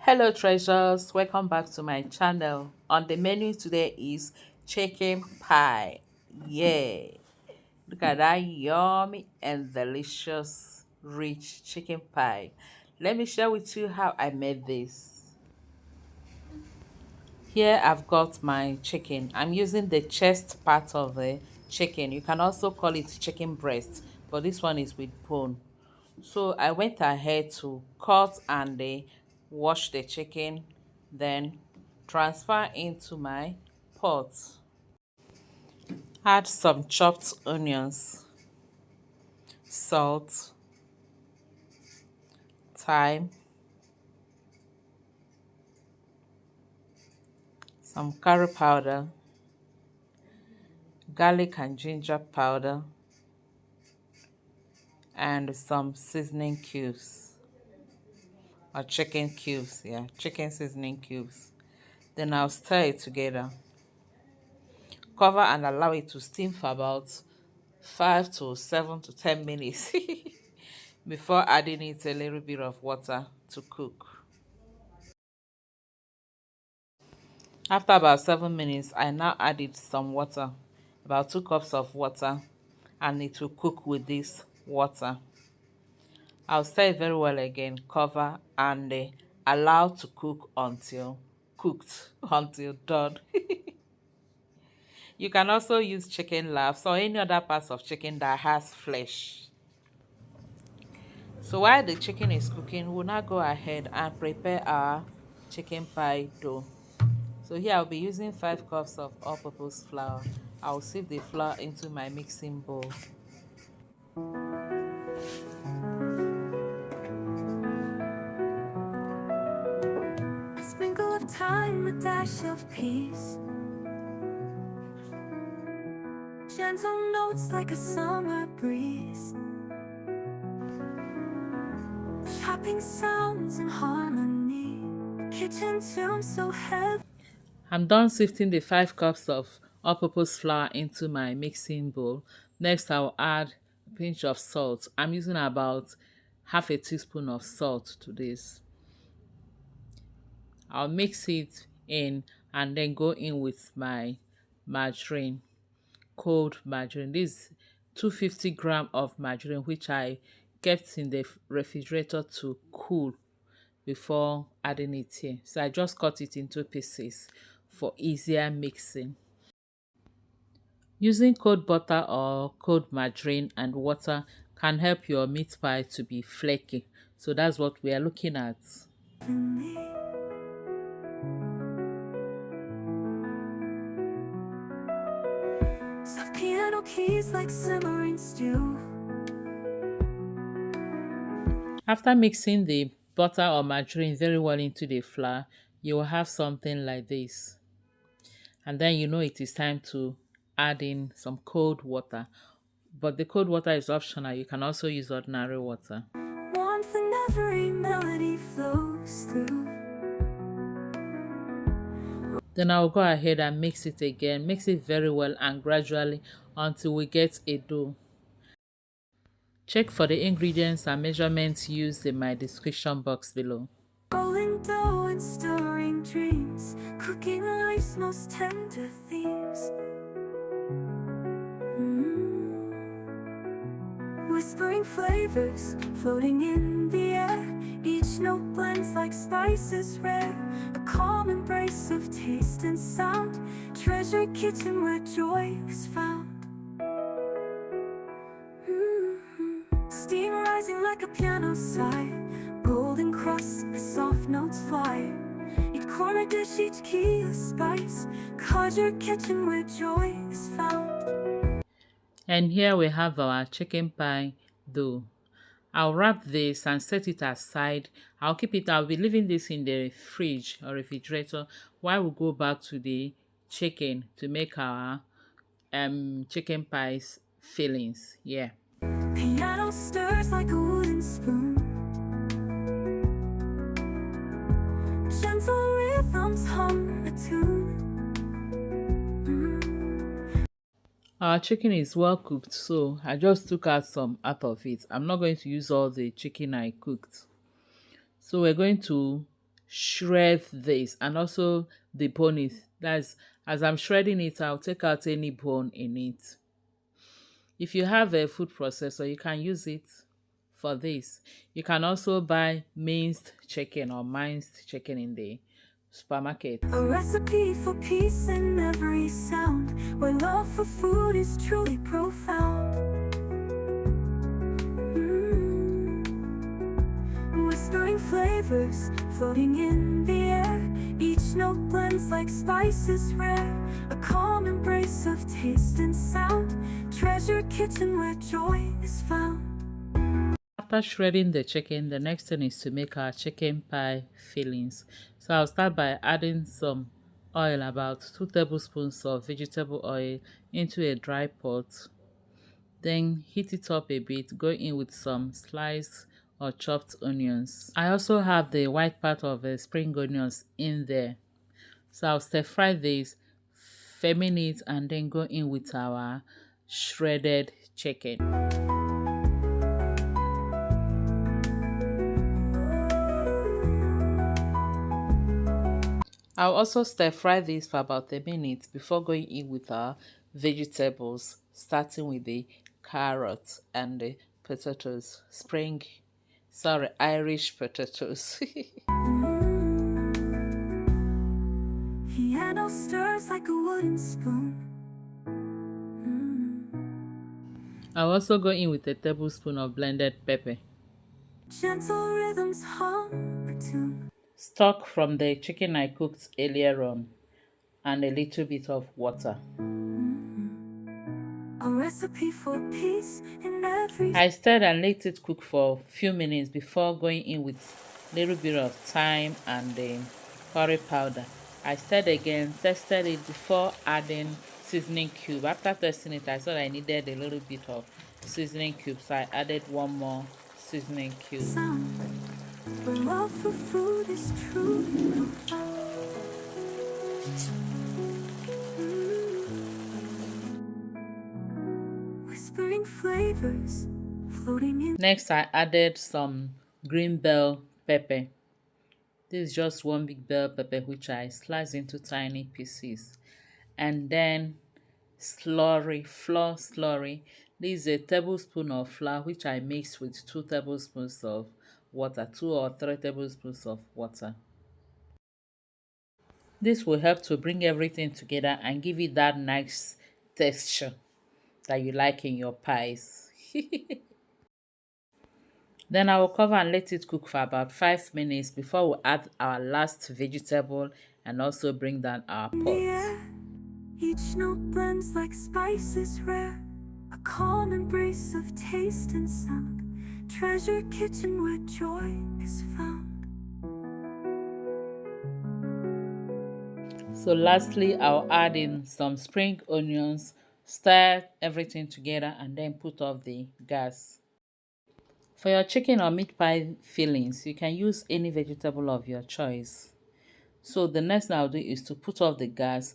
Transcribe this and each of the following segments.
Hello treasures, welcome back to my channel. On the menu today is chicken pie. Yeah, look at that yummy and delicious rich chicken pie. Let me share with you how I made this. Here I've got my chicken. I'm using the chest part of the chicken. You can also call it chicken breast, but this one is with bone. So I went ahead to cut and wash the chicken, then transfer into my pot. Add some chopped onions, salt, thyme, some curry powder, garlic and ginger powder, and some seasoning cubes or chicken cubes. Yeah, chicken seasoning cubes. Then I'll stir it together. Cover and allow it to steam for about 5 to 7 to 10 minutes before adding it a little bit of water to cook. After about 7 minutes, I now added some water, about 2 cups of water, and it will cook with this water. I'll stir it very well again, cover, and allow to cook until cooked, until done. You can also use chicken laughs or any other parts of chicken that has flesh. So while the chicken is cooking, we'll now go ahead and prepare our chicken pie dough. So here I'll be using 5 cups of all-purpose flour. I'll sieve the flour into my mixing bowl. A sprinkle of thyme, a dash of peace. Gentle notes like a summer breeze. Chopping sounds in harmony. Kitchen tune so heavy. I'm done sifting the 5 cups of all-purpose flour into my mixing bowl. Next, I'll add a pinch of salt. I'm using about half a teaspoon of salt to this. I'll mix it in and then go in with my margarine, cold margarine. This is 250 gram of margarine, which I kept in the refrigerator to cool before adding it here. So I just cut it into pieces for easier mixing. Using cold butter or cold margarine and water can help your meat pie to be flaky. So that's what we are looking at. Soft piano keys like simmering stew. After mixing the butter or margarine very well into the flour, you will have something like this. And then you know it is time to add in some cold water. But the cold water is optional. You can also use ordinary water. Warmth and every melody flows through. Then I'll go ahead and mix it again. Mix it very well and gradually until we get a dough. Check for the ingredients and measurements used in my description box below. Rolling dough and stirring dreams, cooking life's most tender themes. Whispering flavors floating in the air. Each note blends like spices rare. A calm embrace of taste and sound. Treasure kitchen where joy is found. Steam rising like a piano sigh. Golden crust, soft notes fly. Each corner dish, each key a spice. Treasure kitchen where joy is found. And here we have our chicken pie dough. I'll wrap this and set it aside. I'll be leaving this in the fridge or refrigerator while we go back to the chicken to make our chicken pies fillings. Yeah. Piano stirs like a wooden spoon. Gentle rhythms hum a tune. Our chicken is well cooked, so I just took out some out of it. I'm not going to use all the chicken I cooked. So we're going to shred this and also debone it. That's as I'm shredding it, I'll take out any bone in it. If you have a food processor, you can use it for this. You can also buy minced chicken or minced chicken in the supermarket. A recipe for peace in every sound, where love for food is truly profound. Whispering flavors floating in the air, each note blends like spices rare. A calm embrace of taste and sound, treasure kitchen where joy is found. After shredding the chicken, the next thing is to make our chicken pie fillings. So I'll start by adding some oil, about 2 tablespoons of vegetable oil, into a dry pot. Then heat it up a bit, go in with some sliced or chopped onions. I also have the white part of spring onions in there. So I'll stir fry this, ferment it, and then go in with our shredded chicken. I'll also stir fry this for about a minute before going in with our vegetables, starting with the carrots and the potatoes, Irish potatoes. Piano stirs like a wooden spoon. I'll also go in with a tablespoon of blended pepper. Gentle rhythms hum a tune. Stock from the chicken I cooked earlier on, and a little bit of water. A recipe for peace in every. I stirred and let it cook for a few minutes before going in with a little bit of thyme and the curry powder. I stirred again, tested it before adding seasoning cube. After testing it, I thought I needed a little bit of seasoning cube, so I added one more seasoning cube. Sound, where love for food is truly profound. Whispering flavors floating in. Next, I added some green bell pepper. This is just one big bell pepper which I sliced into tiny pieces. And then flour slurry. This is a tablespoon of flour which I mixed with 2 tablespoons of water, 2 or 3 tablespoons of water. This will help to bring everything together and give it that nice texture that you like in your pies. Then I will cover and let it cook for about 5 minutes before we add our last vegetable and also bring down our pot. Each note blends like spices rare, a calm embrace of taste and sound, treasure kitchen where joy is found. So lastly, I'll add in some spring onions, stir everything together, and then put off the gas. For your chicken or meat pie fillings, you can use any vegetable of your choice. So the next thing I'll do is to put off the gas,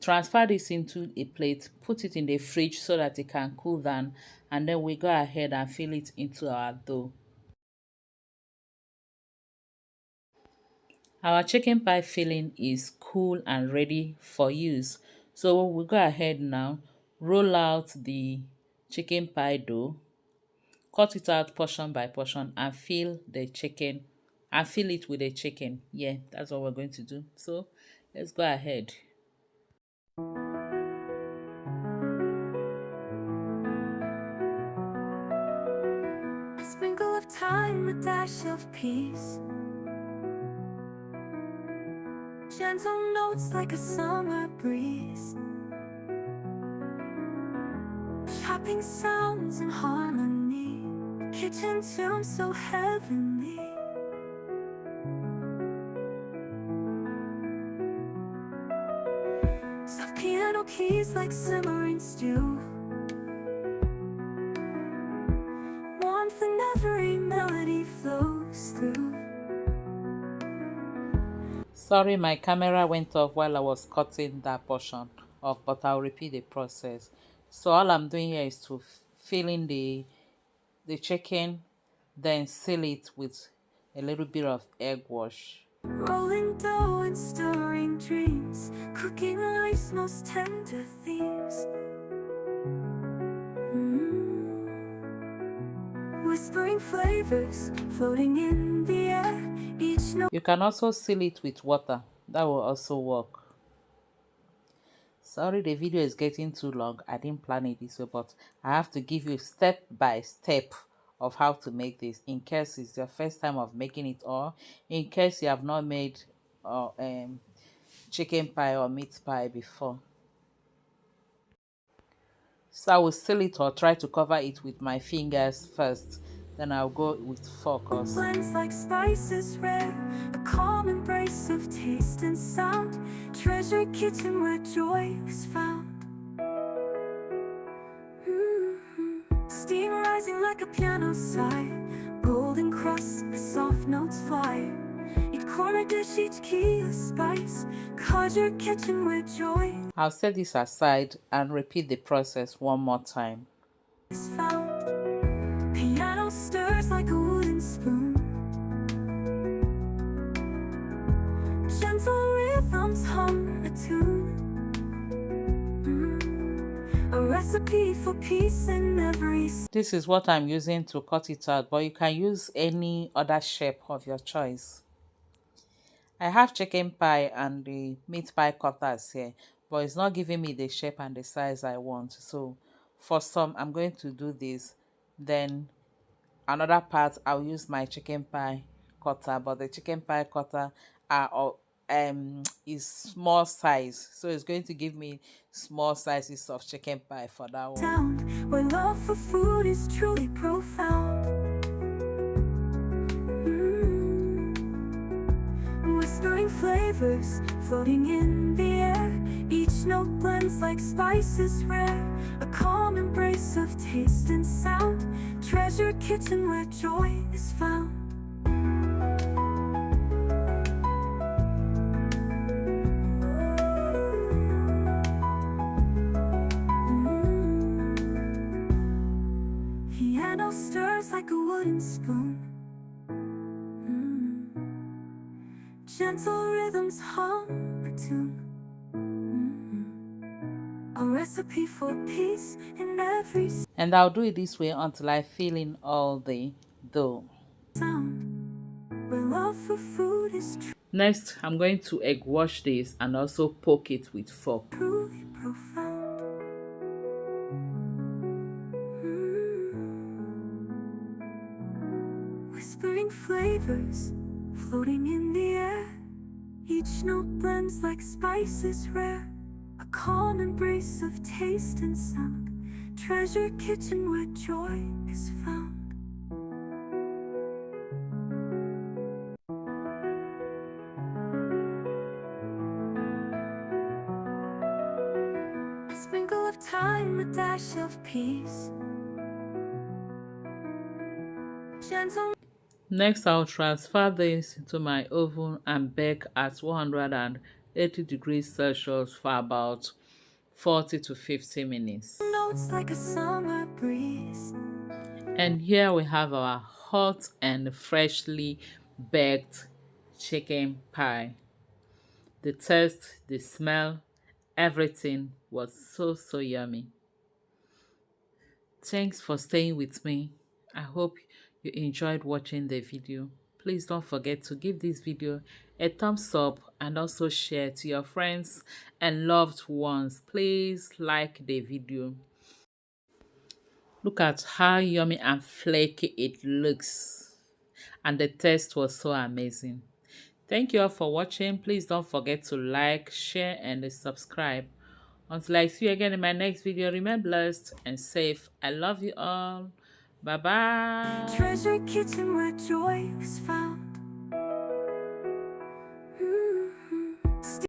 transfer this into a plate, put it in the fridge so that it can cool down, and then we go ahead and fill it into our dough. Our chicken pie filling is cool and ready for use. So we'll go ahead now, roll out the chicken pie dough, cut it out portion by portion, and fill it with the chicken. Yeah, that's what we're going to do. So let's go ahead. A sprinkle of thyme, a dash of peace, gentle notes like a summer breeze, chopping sounds in harmony, kitchen tune so heavenly. Soft piano keys like simmering stew, warmth in every melody flows through. Sorry, my camera went off while I was cutting that portion off, but I'll repeat the process. So all I'm doing here is to fill in the chicken, then seal it with a little bit of egg wash. Rolling dough and stirring dreams, cooking life's most tender themes. Whispering flavors, floating in the air, each note. You can also seal it with water. That will also work. Sorry, the video is getting too long. I didn't plan it this way, but I have to give you step by step of how to make this in case it's your first time of making it, or in case you have not made chicken pie or meat pie before. So I will seal it or try to cover it with my fingers first. Then I'll go with focus. Blends like spices rare, a calm embrace of taste and sound. Treasure kitchen where joy is found. Steam rising like a piano sigh, golden crust, the soft notes fly. Each corner dish, each key a spice. Treasure kitchen where joy I'll set this aside and repeat the process one more time. is found. Piano stirs like a wooden spoon. Gentle rhythms hum a tune. A recipe for peace in every. This is what I'm using to cut it out, but you can use any other shape of your choice. I have chicken pie and the meat pie cutters here, but it's not giving me the shape and the size I want. So for some, I'm going to do this. Then another part, I'll use my chicken pie cutter, but the chicken pie cutter is small size, so it's going to give me small sizes of chicken pie for that one. Sound where love for food is truly profound. Whispering flavors, floating in the air. Each note blends like spices rare, a calm embrace of taste and sound. Treasure kitchen where joy is found. Piano stirs like a wooden spoon. Gentle rhythms hum a tune. A recipe for peace in every And I'll do it this way until I fill in all the dough. sound. Where love for food is Next, I'm going to egg wash this and also poke it with fork. truly profound. Whispering flavors, floating in the air. Each note blends like spices rare, a calm embrace of taste and sound. Treasure kitchen where joy is found. A sprinkle of time, a dash of peace. Gentle. Next, I'll transfer this into my oven and bake at 180 degrees Celsius for about 40 to 50 minutes. Notes like a summer breeze. And here we have our hot and freshly baked chicken pie. The taste, the smell, everything was so yummy. Thanks for staying with me. I hope you enjoyed watching the video. Please don't forget to give this video a thumbs up and also share to your friends and loved ones. Please like the video. Look at how yummy and flaky it looks. And the taste was so amazing. Thank you all for watching. Please don't forget to like, share, and subscribe. Until I see you again in my next video, remain blessed and safe. I love you all. Bye-bye. Treasure kitchen where joy is found.